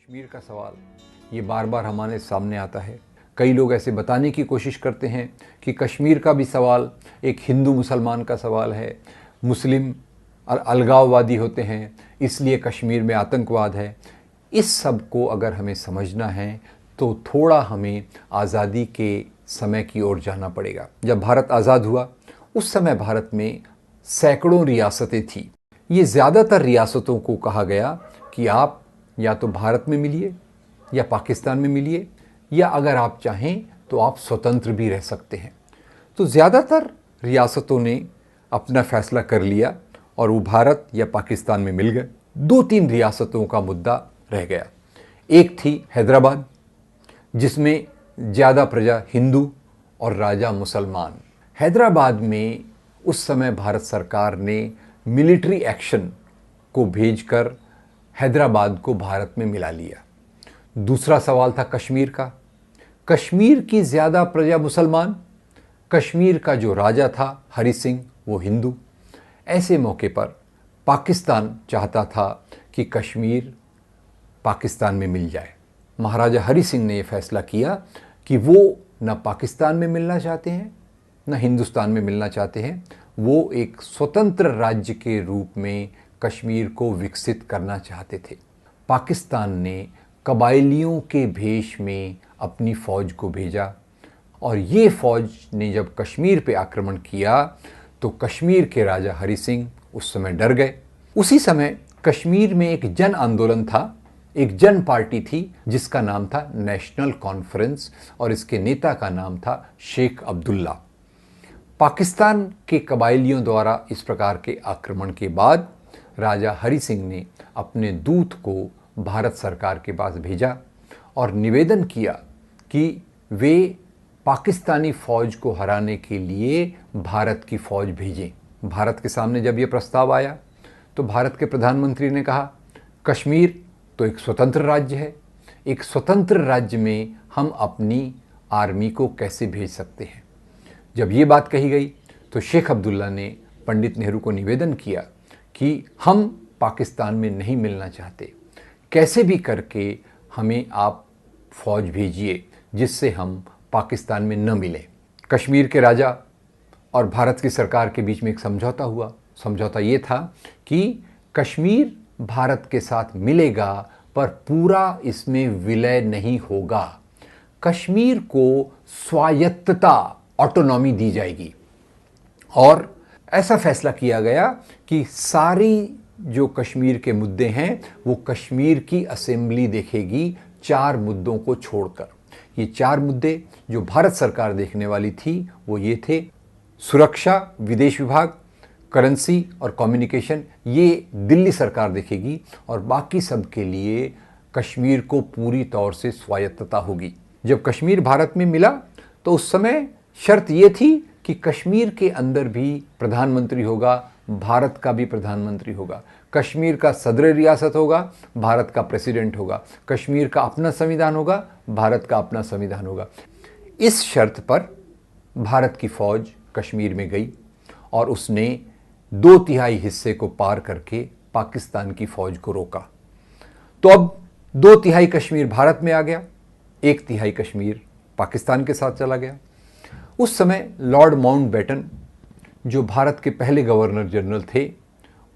कश्मीर का सवाल ये बार बार हमारे सामने आता है। कई लोग ऐसे बताने की कोशिश करते हैं कि कश्मीर का भी सवाल एक हिंदू मुसलमान का सवाल है, मुस्लिम और अलगाववादी होते हैं इसलिए कश्मीर में आतंकवाद है। इस सब को अगर हमें समझना है तो थोड़ा हमें आज़ादी के समय की ओर जाना पड़ेगा। जब भारत आज़ाद हुआ उस समय भारत में सैकड़ों रियासतें थीं। ये ज़्यादातर रियासतों को कहा गया कि आप या तो भारत में मिलिए या पाकिस्तान में मिलिए, या अगर आप चाहें तो आप स्वतंत्र भी रह सकते हैं। तो ज़्यादातर रियासतों ने अपना फैसला कर लिया और वो भारत या पाकिस्तान में मिल गए। दो तीन रियासतों का मुद्दा रह गया। एक थी हैदराबाद, जिसमें ज़्यादा प्रजा हिंदू और राजा मुसलमान। हैदराबाद में उस समय भारत सरकार ने मिलिट्री एक्शन को भेजकर हैदराबाद को भारत में मिला लिया। दूसरा सवाल था कश्मीर का। कश्मीर की ज़्यादा प्रजा मुसलमान, कश्मीर का जो राजा था हरि सिंह वो हिंदू। ऐसे मौके पर पाकिस्तान चाहता था कि कश्मीर पाकिस्तान में मिल जाए। महाराजा हरि सिंह ने यह फैसला किया कि वो न पाकिस्तान में मिलना चाहते हैं न हिंदुस्तान में मिलना चाहते हैं। वो एक स्वतंत्र राज्य के रूप में कश्मीर को विकसित करना चाहते थे। पाकिस्तान ने कबायलियों के भेष में अपनी फ़ौज को भेजा और ये फ़ौज ने जब कश्मीर पे आक्रमण किया तो कश्मीर के राजा हरि सिंह उस समय डर गए। उसी समय कश्मीर में एक जन आंदोलन था, एक जन पार्टी थी जिसका नाम था नेशनल कॉन्फ्रेंस और इसके नेता का नाम था शेख अब्दुल्ला। पाकिस्तान के कबायलियों द्वारा इस प्रकार के आक्रमण के बाद राजा हरि सिंह ने अपने दूत को भारत सरकार के पास भेजा और निवेदन किया कि वे पाकिस्तानी फ़ौज को हराने के लिए भारत की फ़ौज भेजें। भारत के सामने जब ये प्रस्ताव आया तो भारत के प्रधानमंत्री ने कहा, कश्मीर तो एक स्वतंत्र राज्य है, एक स्वतंत्र राज्य में हम अपनी आर्मी को कैसे भेज सकते हैं। जब ये बात कही गई तो शेख अब्दुल्ला ने पंडित नेहरू को निवेदन किया कि हम पाकिस्तान में नहीं मिलना चाहते, कैसे भी करके हमें आप फ़ौज भेजिए जिससे हम पाकिस्तान में न मिलें। कश्मीर के राजा और भारत की सरकार के बीच में एक समझौता हुआ। समझौता ये था कि कश्मीर भारत के साथ मिलेगा पर पूरा इसमें विलय नहीं होगा। कश्मीर को स्वायत्तता, ऑटोनॉमी दी जाएगी। और ऐसा फैसला किया गया कि सारी जो कश्मीर के मुद्दे हैं वो कश्मीर की असेंबली देखेगी, 4 मुद्दों को छोड़कर। ये 4 मुद्दे जो भारत सरकार देखने वाली थी वो ये थे, सुरक्षा, विदेश विभाग, करेंसी और कम्युनिकेशन, ये दिल्ली सरकार देखेगी और बाकी सब के लिए कश्मीर को पूरी तौर से स्वायत्तता होगी। जब कश्मीर भारत में मिला तो उस समय शर्त ये थी कि कश्मीर के अंदर भी प्रधानमंत्री होगा, भारत का भी प्रधानमंत्री होगा। कश्मीर का सदर रियासत होगा, भारत का प्रेसिडेंट होगा। कश्मीर का अपना संविधान होगा, भारत का अपना संविधान होगा। इस शर्त पर भारत की फ़ौज कश्मीर में गई और उसने 2/3 हिस्से को पार करके पाकिस्तान की फ़ौज को रोका। तो अब 2/3 कश्मीर भारत में आ गया, 1/3 कश्मीर पाकिस्तान के साथ चला गया। उस समय लॉर्ड माउंटबेटन जो भारत के पहले गवर्नर जनरल थे,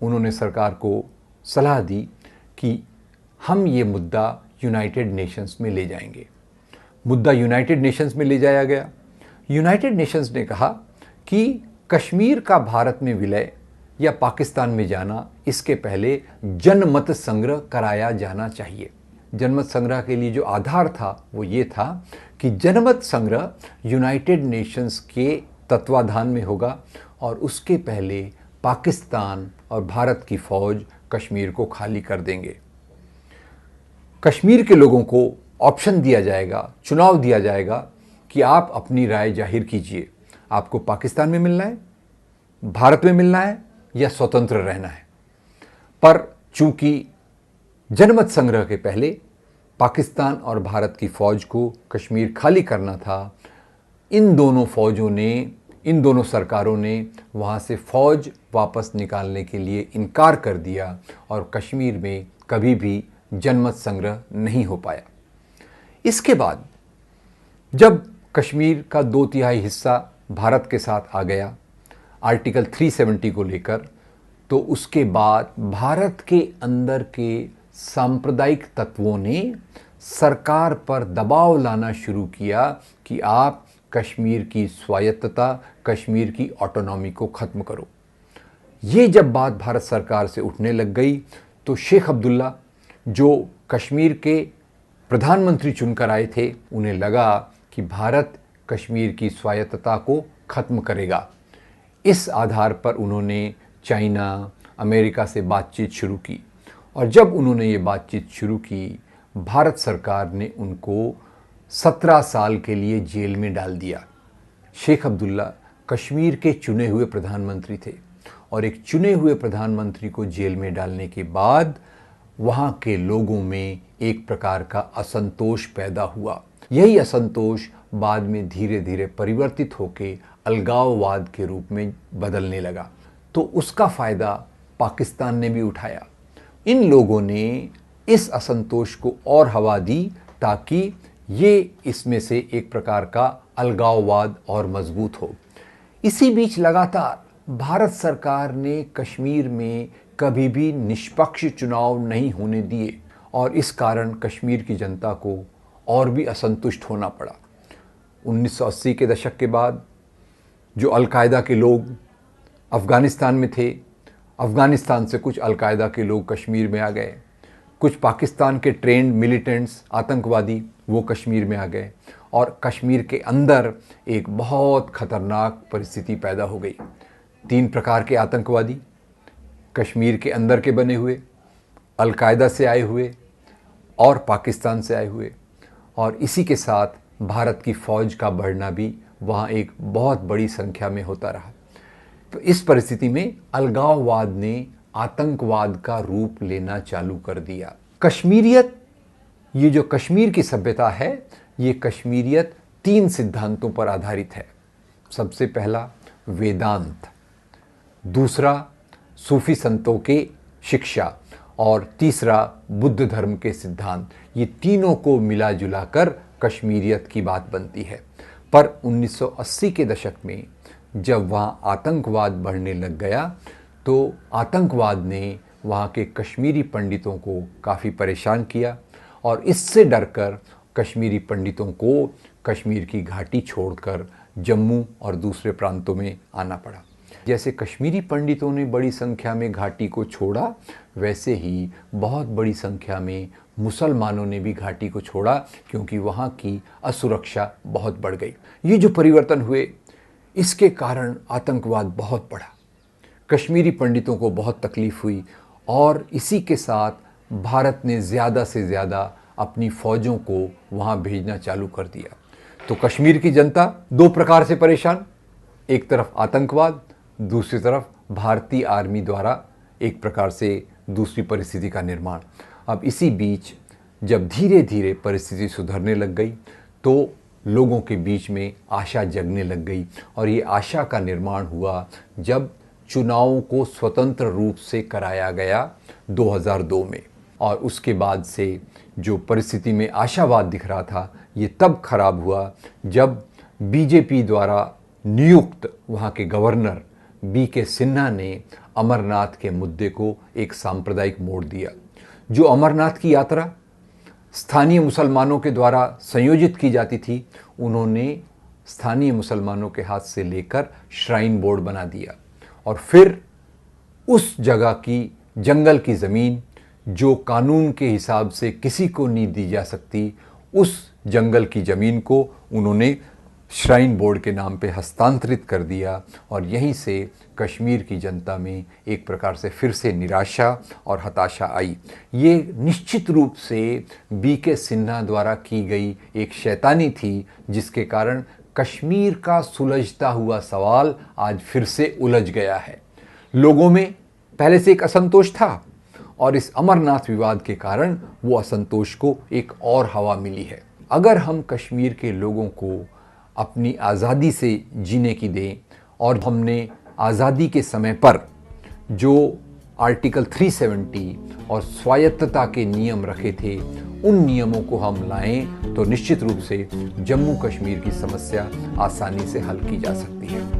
उन्होंने सरकार को सलाह दी कि हम ये मुद्दा यूनाइटेड नेशंस में ले जाएंगे। मुद्दा यूनाइटेड नेशंस में ले जाया गया। यूनाइटेड नेशंस ने कहा कि कश्मीर का भारत में विलय या पाकिस्तान में जाना, इसके पहले जनमत संग्रह कराया जाना चाहिए। जनमत संग्रह के लिए जो आधार था वो ये था कि जनमत संग्रह यूनाइटेड नेशंस के तत्वाधान में होगा और उसके पहले पाकिस्तान और भारत की फ़ौज कश्मीर को खाली कर देंगे। कश्मीर के लोगों को ऑप्शन दिया जाएगा, चुनाव दिया जाएगा कि आप अपनी राय जाहिर कीजिए, आपको पाकिस्तान में मिलना है, भारत में मिलना है या स्वतंत्र रहना है। पर चूंकि जनमत संग्रह के पहले पाकिस्तान और भारत की फ़ौज को कश्मीर खाली करना था, इन दोनों फ़ौजों ने, इन दोनों सरकारों ने वहाँ से फ़ौज वापस निकालने के लिए इनकार कर दिया और कश्मीर में कभी भी जनमत संग्रह नहीं हो पाया। इसके बाद जब कश्मीर का 2/3 हिस्सा भारत के साथ आ गया आर्टिकल 370 को लेकर, तो उसके बाद भारत के अंदर के सांप्रदायिक तत्वों ने सरकार पर दबाव लाना शुरू किया कि आप कश्मीर की स्वायत्तता, कश्मीर की ऑटोनॉमी को ख़त्म करो। ये जब बात भारत सरकार से उठने लग गई तो शेख अब्दुल्ला, जो कश्मीर के प्रधानमंत्री चुनकर आए थे, उन्हें लगा कि भारत कश्मीर की स्वायत्तता को ख़त्म करेगा। इस आधार पर उन्होंने चाइना, अमेरिका से बातचीत शुरू की, और जब उन्होंने ये बातचीत शुरू की, भारत सरकार ने उनको 17 साल के लिए जेल में डाल दिया। शेख अब्दुल्ला कश्मीर के चुने हुए प्रधानमंत्री थे, और एक चुने हुए प्रधानमंत्री को जेल में डालने के बाद वहाँ के लोगों में एक प्रकार का असंतोष पैदा हुआ। यही असंतोष बाद में धीरे धीरे परिवर्तित होकर अलगाववाद के रूप में बदलने लगा। तो उसका फ़ायदा पाकिस्तान ने भी उठाया। इन लोगों ने इस असंतोष को और हवा दी ताकि ये इसमें से एक प्रकार का अलगाववाद और मजबूत हो। इसी बीच लगातार भारत सरकार ने कश्मीर में कभी भी निष्पक्ष चुनाव नहीं होने दिए, और इस कारण कश्मीर की जनता को और भी असंतुष्ट होना पड़ा। 1980 के दशक के बाद जो अलकायदा के लोग अफ़गानिस्तान में थे, अफ़गानिस्तान से कुछ अलकायदा के लोग कश्मीर में आ गए, कुछ पाकिस्तान के ट्रेंड मिलिटेंट्स आतंकवादी वो कश्मीर में आ गए, और कश्मीर के अंदर एक बहुत ख़तरनाक परिस्थिति पैदा हो गई। 3 प्रकार के आतंकवादी कश्मीर के अंदर के बने हुए, अलकायदा से आए हुए और पाकिस्तान से आए हुए, और इसी के साथ भारत की फ़ौज का बढ़ना भी वहाँ एक बहुत बड़ी संख्या में होता रहा। तो इस परिस्थिति में अलगाववाद ने आतंकवाद का रूप लेना चालू कर दिया। कश्मीरियत, ये जो कश्मीर की सभ्यता है, ये कश्मीरियत 3 सिद्धांतों पर आधारित है। सबसे पहला वेदांत, दूसरा सूफी संतों के शिक्षा, और तीसरा बुद्ध धर्म के सिद्धांत। ये तीनों को मिला जुला कर कश्मीरियत की बात बनती है। पर 1980 के दशक में जब वहाँ आतंकवाद बढ़ने लग गया, तो आतंकवाद ने वहाँ के कश्मीरी पंडितों को काफ़ी परेशान किया, और इससे डरकर कश्मीरी पंडितों को कश्मीर की घाटी छोड़कर जम्मू और दूसरे प्रांतों में आना पड़ा। जैसे कश्मीरी पंडितों ने बड़ी संख्या में घाटी को छोड़ा, वैसे ही बहुत बड़ी संख्या में मुसलमानों ने भी घाटी को छोड़ा, क्योंकि वहाँ की असुरक्षा बहुत बढ़ गई। ये जो परिवर्तन हुए, इसके कारण आतंकवाद बहुत बढ़ा, कश्मीरी पंडितों को बहुत तकलीफ़ हुई, और इसी के साथ भारत ने ज़्यादा से ज़्यादा अपनी फ़ौजों को वहाँ भेजना चालू कर दिया। तो कश्मीर की जनता 2 प्रकार से परेशान, एक तरफ आतंकवाद, दूसरी तरफ भारतीय आर्मी द्वारा एक प्रकार से दूसरी परिस्थिति का निर्माण। अब इसी बीच जब धीरे धीरे परिस्थिति सुधरने लग गई, तो लोगों के बीच में आशा जगने लग गई, और ये आशा का निर्माण हुआ जब चुनावों को स्वतंत्र रूप से कराया गया 2002 में। और उसके बाद से जो परिस्थिति में आशावाद दिख रहा था, ये तब खराब हुआ जब बीजेपी द्वारा नियुक्त वहाँ के गवर्नर BK सिन्हा ने अमरनाथ के मुद्दे को एक सांप्रदायिक मोड़ दिया। जो अमरनाथ की यात्रा स्थानीय मुसलमानों के द्वारा संयोजित की जाती थी, उन्होंने स्थानीय मुसलमानों के हाथ से लेकर श्राइन बोर्ड बना दिया, और फिर उस जगह की जंगल की ज़मीन जो कानून के हिसाब से किसी को नहीं दी जा सकती, उस जंगल की ज़मीन को उन्होंने श्राइन बोर्ड के नाम पे हस्तांतरित कर दिया, और यहीं से कश्मीर की जनता में एक प्रकार से फिर से निराशा और हताशा आई। ये निश्चित रूप से BK सिन्हा द्वारा की गई एक शैतानी थी, जिसके कारण कश्मीर का सुलझता हुआ सवाल आज फिर से उलझ गया है। लोगों में पहले से एक असंतोष था, और इस अमरनाथ विवाद के कारण वो असंतोष को एक और हवा मिली है। अगर हम कश्मीर के लोगों को अपनी आज़ादी से जीने की दें, और हमने आज़ादी के समय पर जो आर्टिकल 370 और स्वायत्तता के नियम रखे थे, उन नियमों को हम लाएं तो निश्चित रूप से जम्मू कश्मीर की समस्या आसानी से हल की जा सकती है।